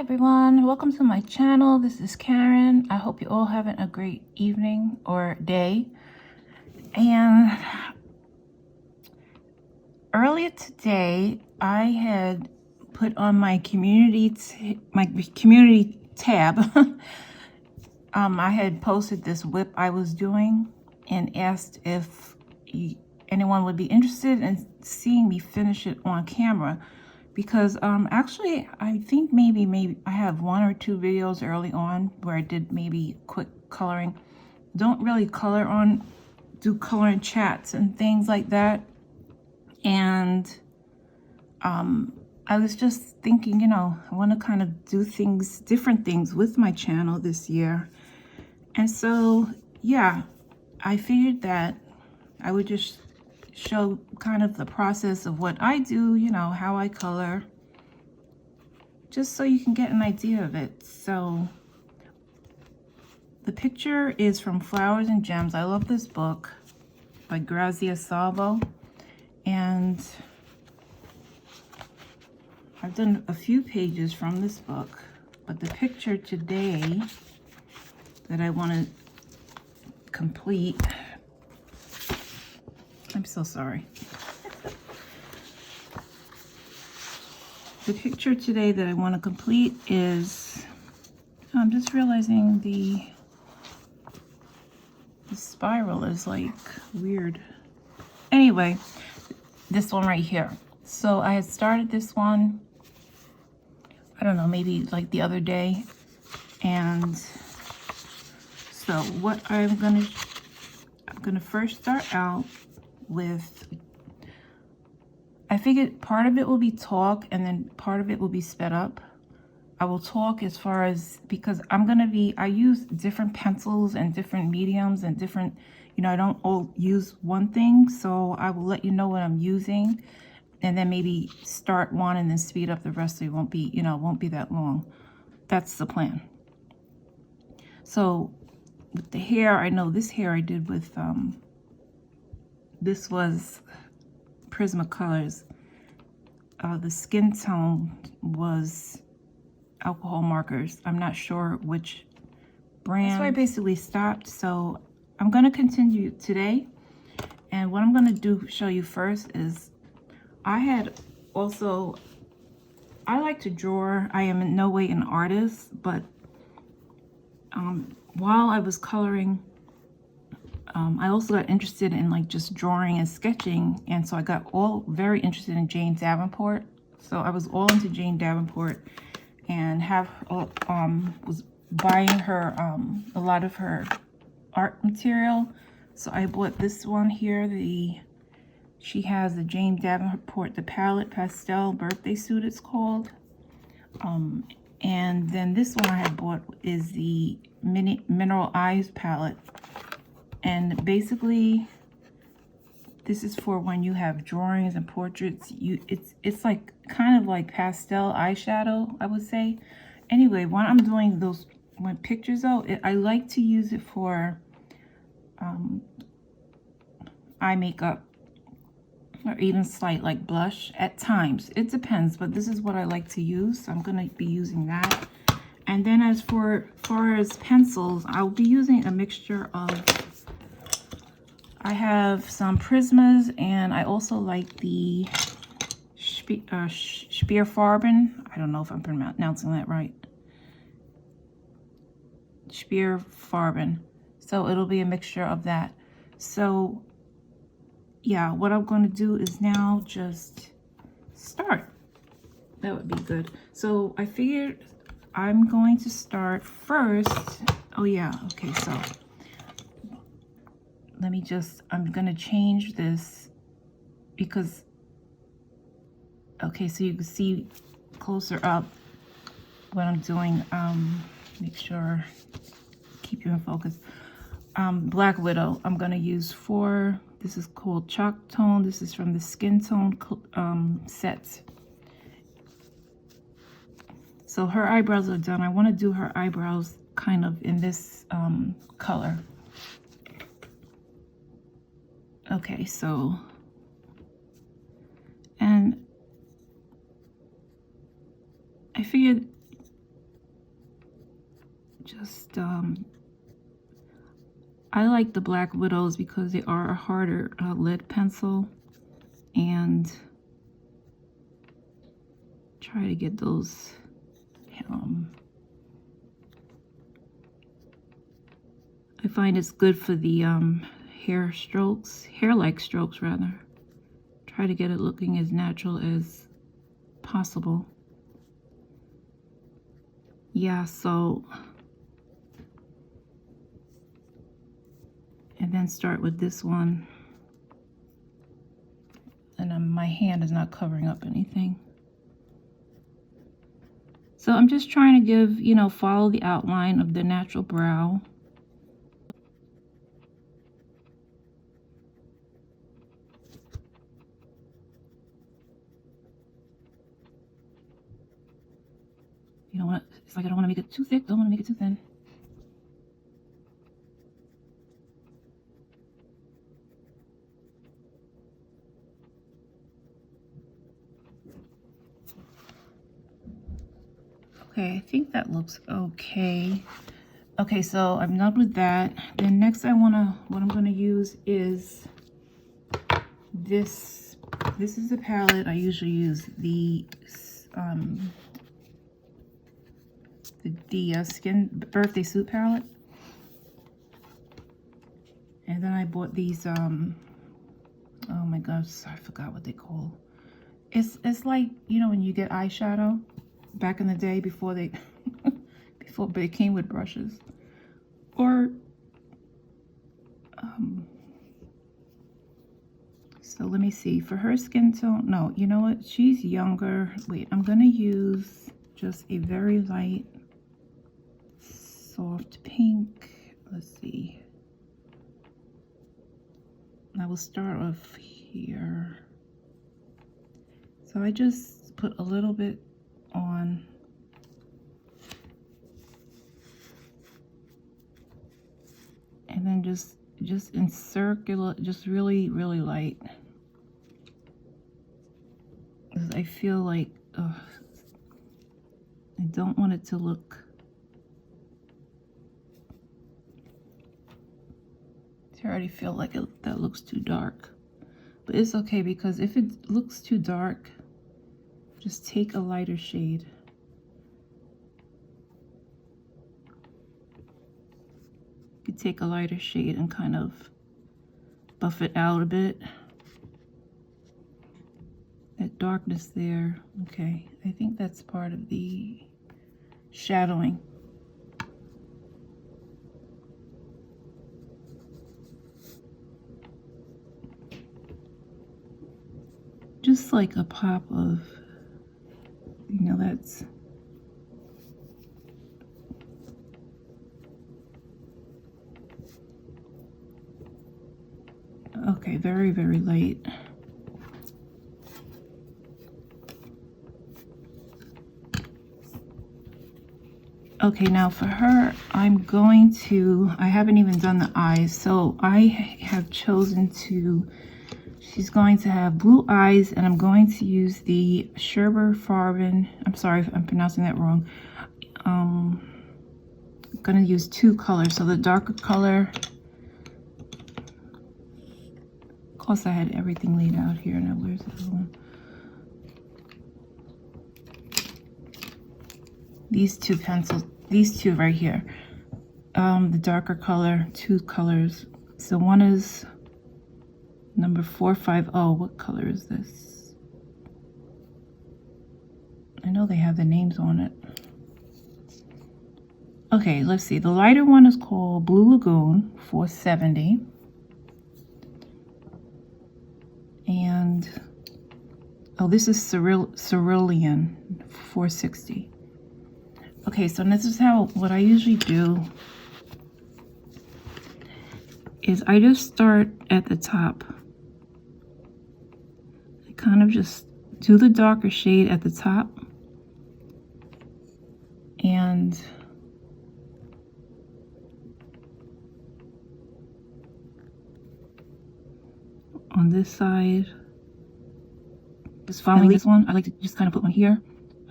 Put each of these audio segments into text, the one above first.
everyone, welcome to my channel. This is Karen. I hope you're all having a great evening or day. And earlier today I had put on my community tab I had posted this whip I was doing and asked if anyone would be interested in seeing me finish it on camera. Because actually I think maybe I have one or two videos early on where I did maybe quick coloring. Don't really do coloring chats and things like that. And I was just thinking, I want to kind of do different things with my channel this year. And so yeah, I figured that I would just show kind of the process of what I do, how I color, just so you can get an idea of it. So the picture is from Flowers and Gems. I love this book by Grazia, Salvo, and I've done a few pages from this book, but the picture today that I want to complete, I'm so sorry. The picture today that I want to complete is, I'm just realizing the spiral is like weird. Anyway, this one right here. So I had started this one, I don't know, maybe like the other day. And so what I'm gonna first start out with, I figured part of it will be talk and then part of it will be sped up. I will talk as far as, because I use different pencils and different mediums and different, I don't all use one thing. So I will let you know what I'm using and then maybe start one and then speed up the rest so it won't be, won't be that long. That's the plan. So with the hair, I know this hair I did with, this was Prismacolors. The skin tone was Alcohol Markers. I'm not sure which brand. So I basically stopped. So I'm going to continue today. And what I'm going to show you first is I like to draw. I am in no way an artist, but while I was coloring, I also got interested in like just drawing and sketching, and so I got all very interested in Jane Davenport. So I was all into Jane Davenport and was buying her a lot of her art material. So I bought this one here. She has the Jane Davenport, the palette pastel birthday suit it's called. And then this one I had bought is the Mineral Eyes palette. And basically, this is for when you have drawings and portraits. It's like kind of like pastel eyeshadow, I would say. Anyway, when I'm doing those pictures though, I like to use it for eye makeup or even slight like blush at times. It depends, but this is what I like to use. So I'm gonna be using that. And then as far as pencils, I'll be using a mixture of, I have some Prismas, and I also like the Spearfarben. I don't know if I'm pronouncing that right. Spearfarben. So it'll be a mixture of that. So yeah, what I'm going to do is now just start. That would be good. So I figured I'm going to start first. Oh yeah, okay, so I'm gonna change this because, okay, so you can see closer up what I'm doing. Make sure, keep you in focus. Black Widow, I'm gonna use this is called Chalk Tone. This is from the Skin Tone set. So her eyebrows are done. I wanna do her eyebrows kind of in this color. Okay, so, and I figured just, I like the Black Widows because they are a harder lead pencil, and try to get those I find it's good for the hair-like strokes rather. Try to get it looking as natural as possible. Yeah, so, and then start with this one. And my hand is not covering up anything. So I'm just trying to give, you know, follow the outline of the natural brow. You know what? It's like I don't want to make it too thick, don't want to make it too thin. Okay, I think that looks okay. Okay, so I'm done with that. Then next what I'm gonna use is this. This is a palette I usually use, the Skin Birthday Suit palette. And then I bought these, oh my gosh, I forgot what they call. It's like, you know, when you get eyeshadow back in the day before they, before they came with brushes. Or, so let me see, for her skin tone, no, you know what, she's younger. Wait, I'm gonna use just a very light, soft pink. Let's see. I will start off here. So I just put a little bit on. And then just in circular, just really, really light. Because I feel like, I don't want it to look, I already feel like that looks too dark. But it's okay, because if it looks too dark, just take a lighter shade. You could take a lighter shade and kind of buff it out a bit. That darkness there, okay. I think that's part of the shadowing. Just like a pop of, you know, that's, okay, very, very light. Okay, now for her, I'm going to, I haven't even done the eyes, so I have chosen to, she's going to have blue eyes, and I'm going to use the Sherbet Farben. I'm sorry if I'm pronouncing that wrong. I'm going to use two colors. So the darker color, of course I had everything laid out here. Now where's the other one? These two pencils, these two right here. The darker color, two colors. So one is number 450. What color is this? I know they have the names on it. Okay, let's see. The lighter one is called Blue Lagoon 470. And, oh, this is Cerulean 460. Okay, so this is what I usually do is I just start at the top. I kind of just do the darker shade at the top, and on this side, just following this one, I like to just kind of put one here.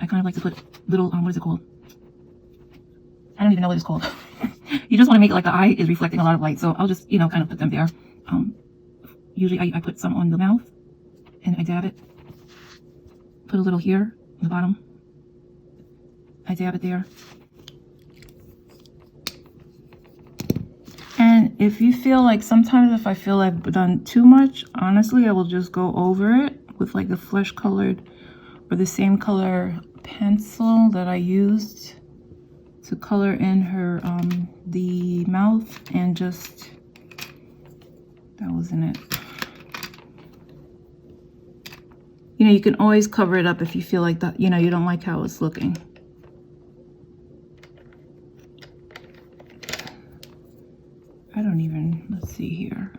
I kind of like to put little, what is it called? I don't even know what it's called. You just want to make it like the eye is reflecting a lot of light. So I'll just, you know, kind of put them there. Usually I put some on the mouth and I dab it. Put a little here on the bottom. I dab it there. And if you feel like, sometimes if I feel I've done too much, honestly, I will just go over it with like the flesh colored or the same color pencil that I used to color in her, the mouth, and just, that wasn't it. You know, you can always cover it up if you feel like that, you know, you don't like how it's looking. I don't even, let's see here.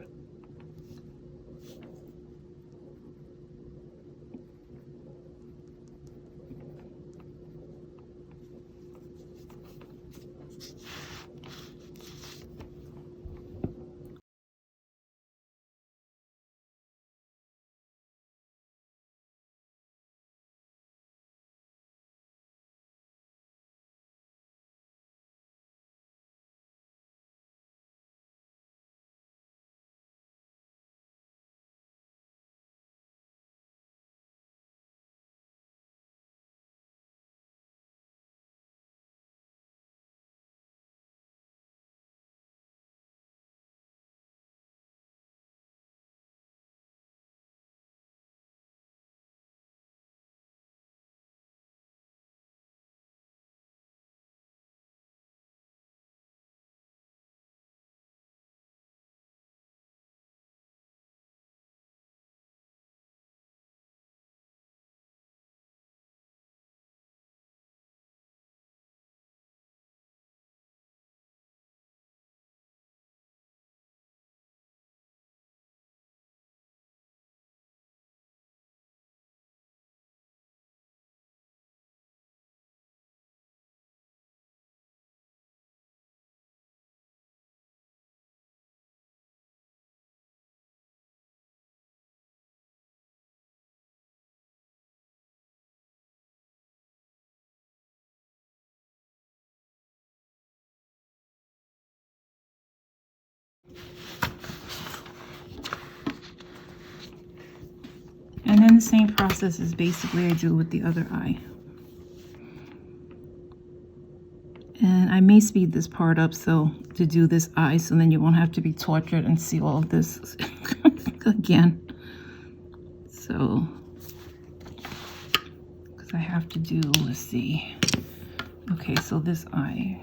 And then the same process is basically I do with the other eye. And I may speed this part up so to do this eye, so then you won't have to be tortured and see all of this again. So, because I have to do, let's see. Okay, so this eye.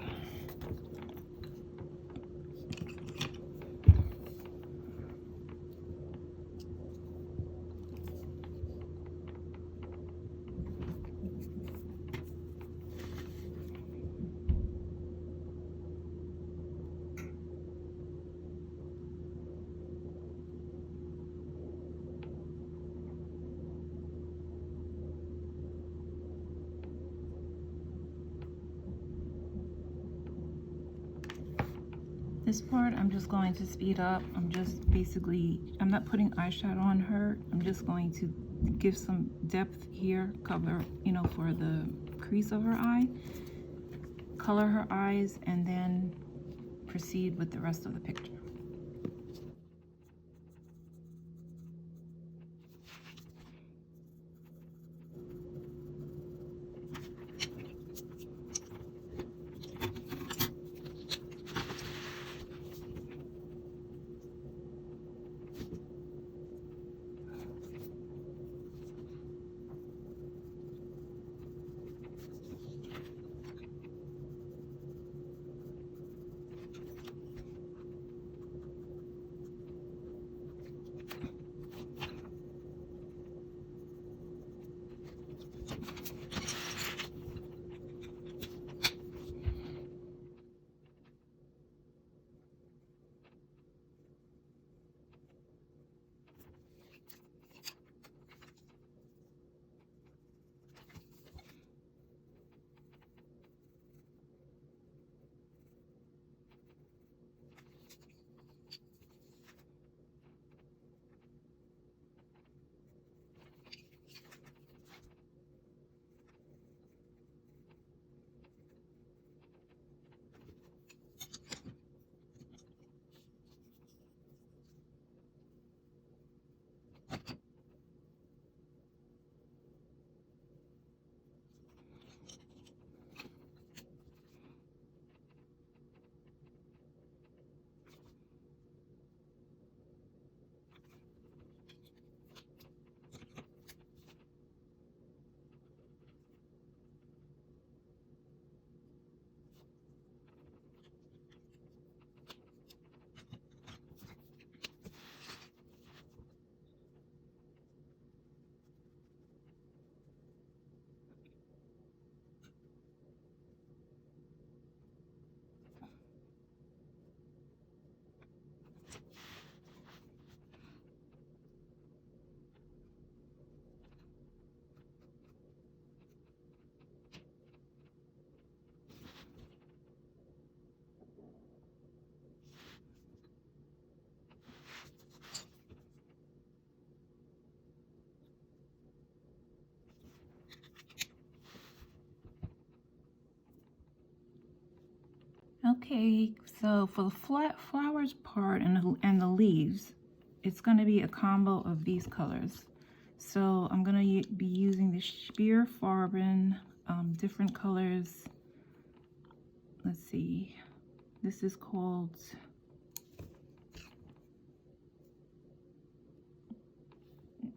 This part I'm just going to speed up. I'm just basically, I'm not putting eyeshadow on her. I'm just going to give some depth here, cover, you know, for the crease of her eye, color her eyes, and then proceed with the rest of the picture. Okay, so for the flowers part and the leaves, it's going to be a combo of these colors. So I'm going to be using the Spear Farben, different colors. Let's see, this is called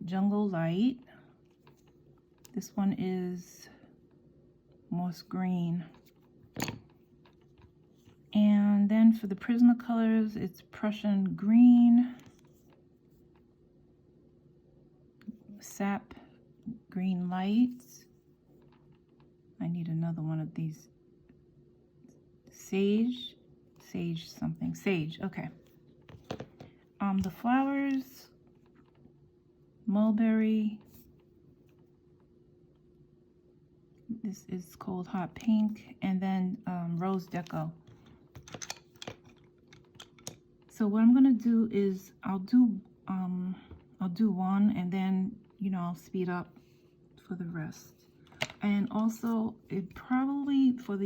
Jungle Light. This one is Moss Green. And then for the Prismacolors, it's Prussian Green, Sap Green Light. I need another one of these. Sage something, Sage, okay. The flowers, Mulberry. This is called Hot Pink, and then Rose Deco. So what I'm gonna do is I'll do one, and then I'll speed up for the rest. And also it probably for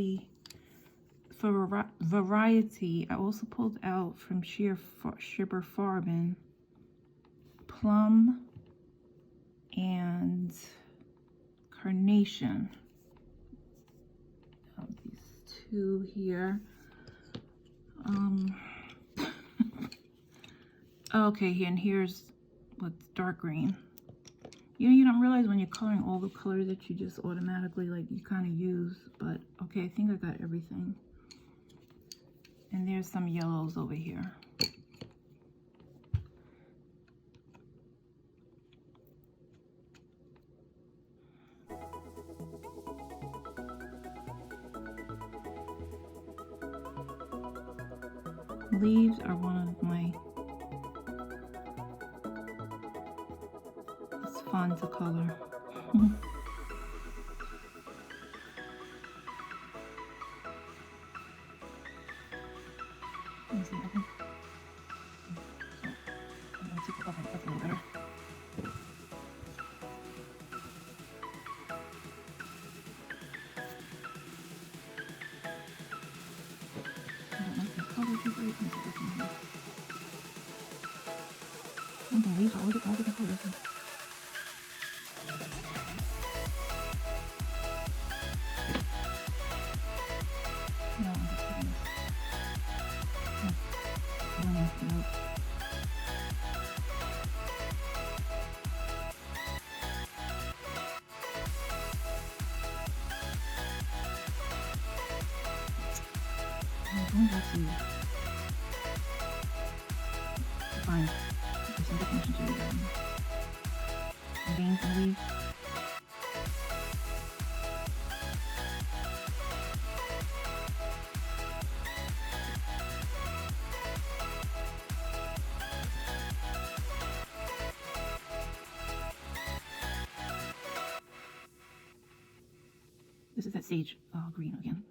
variety, I also pulled out from Shibber Farben Plum and Carnation. These two here. Okay, and here's what's dark green. You don't realize when you're coloring all the colors that you just automatically you kind of use, but okay, I think I got everything. And there's some yellows over here. Leaves are one of my, it's fun to color. Let me see, I think I'm gonna take it up a little better. I don't like the color too great. Let me see this one here. Leaves are all different colors. No, I'm just kidding. No. I'm going back to find some definition to veins and leaves. This is that sage green again.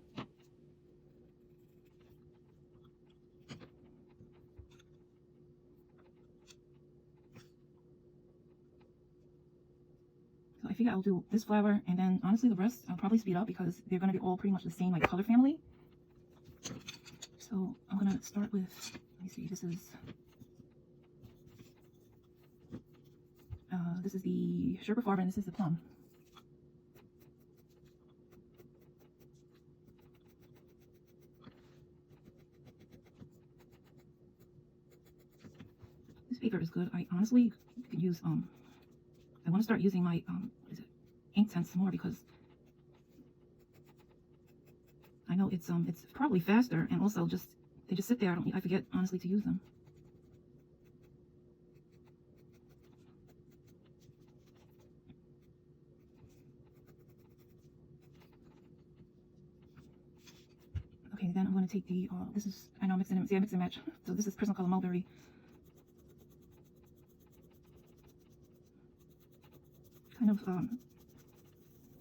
So I figure I'll do this flower, and then honestly the rest I'll probably speed up because they're going to be all pretty much the same color family. So I'm going to start with, let me see, this is the Sherpa Farben, this is the Plum. This paper is good. I honestly could use I want to start using my what is it, ink scents more, because I know it's probably faster, and also they just sit there. I forget honestly to use them. Okay, then I'm going to take the this is, I know, mix and match. So this is Prismacolor Mulberry. Kind of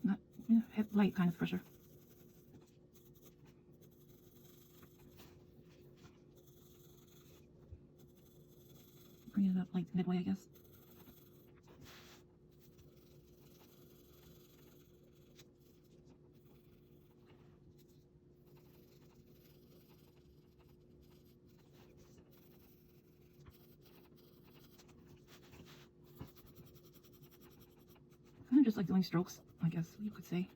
not light kind of pressure. Bring it up like midway, I guess. just like doing strokes, I guess you could say.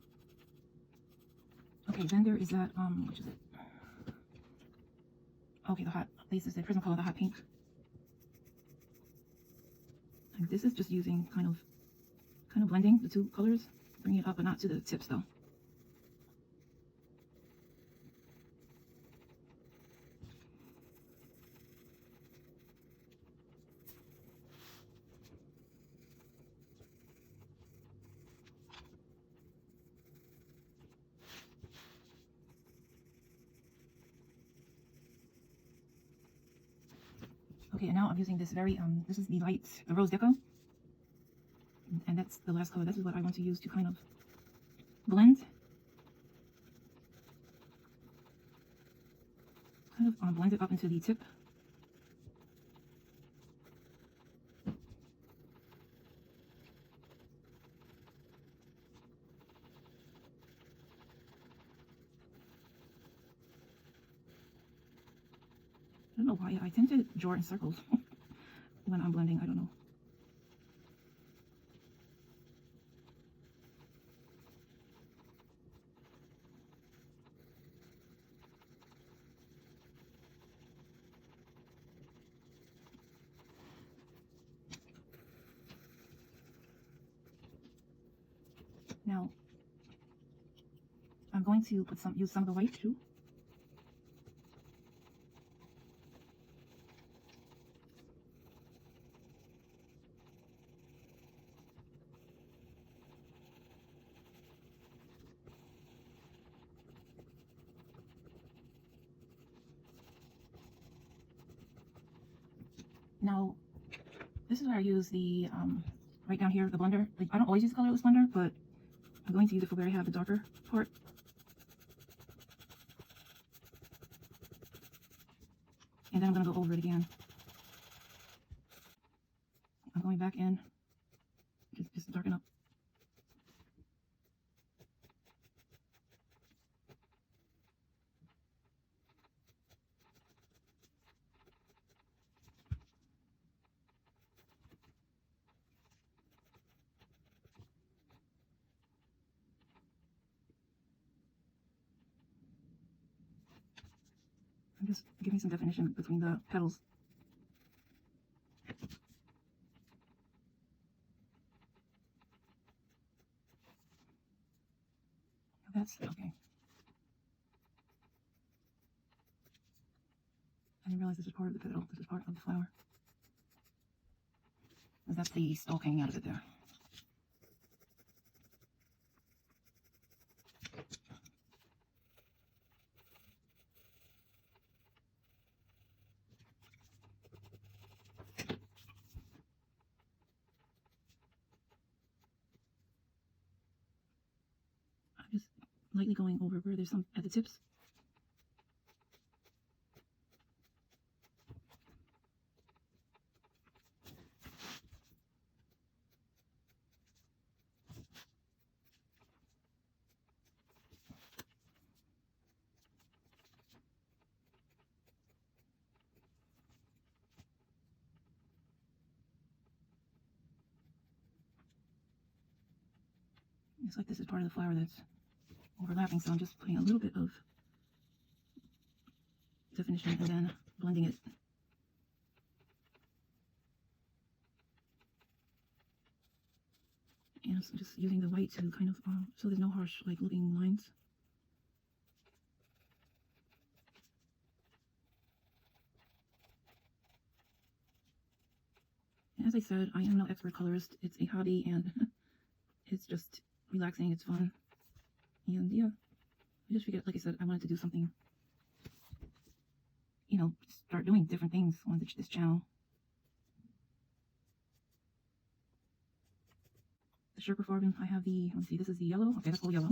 Okay, then there is that, which is it? Okay, this is the Prismacolor, the hot pink. And this is just using kind of blending the two colors, bringing it up, but not to the tips though. Okay, and now I'm using this very, this is the light, the Rose Deco. And that's the last color. This is what I want to use to kind of blend. Kind of blend it up into the tip. I don't know why, I tend to draw in circles when I'm blending, I don't know. Now, I'm going to use some of the white too. Now, this is where I use the, right down here, the blender. Like, I don't always use colorless blender, but I'm going to use it for where I have the darker part. And then I'm going to go over it again. I'm going back in, just darken up. I'm just giving some definition between the petals. That's okay. I didn't realize this was part of the petal. This is part of the flower. That's the stalk hanging out of it there. I'm just lightly going over where there's some at the tips. It's like this is part of the flower that's overlapping, so I'm just putting a little bit of definition and then blending it. And so just using the white to kind of, so there's no harsh, like, looking lines. And as I said, I am no expert colorist. It's a hobby, and it's just relaxing, it's fun. And yeah, I just figured, like I said, I wanted to do something, you know, start doing different things on this channel. The Sugarfarben, I have the, let's see, this is the yellow. Okay, that's all yellow.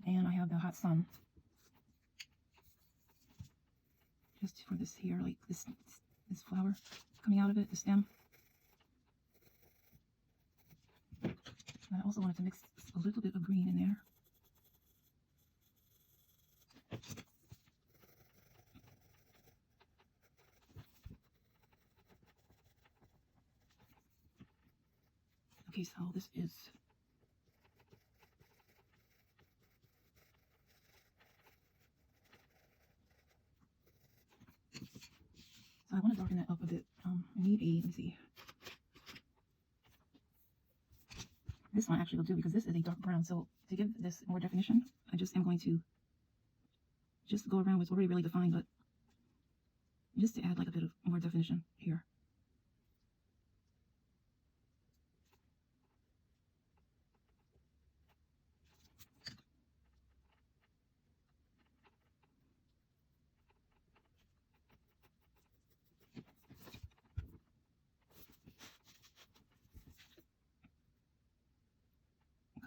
And I have the Hot Sun. Just for this here, like this flower coming out of it, the stem. And I also wanted to mix a little bit of green in there. Okay, Okay, so this is so I want to darken that up a bit. I need let me see. This one actually will do because this is a dark brown. So to give this more definition, I just am going to just go around what's already really defined, but just to add like a bit of more definition here.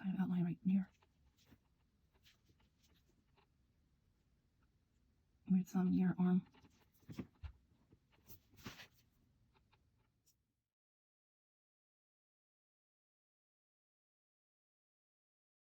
Kind of outline right near where it's near arm.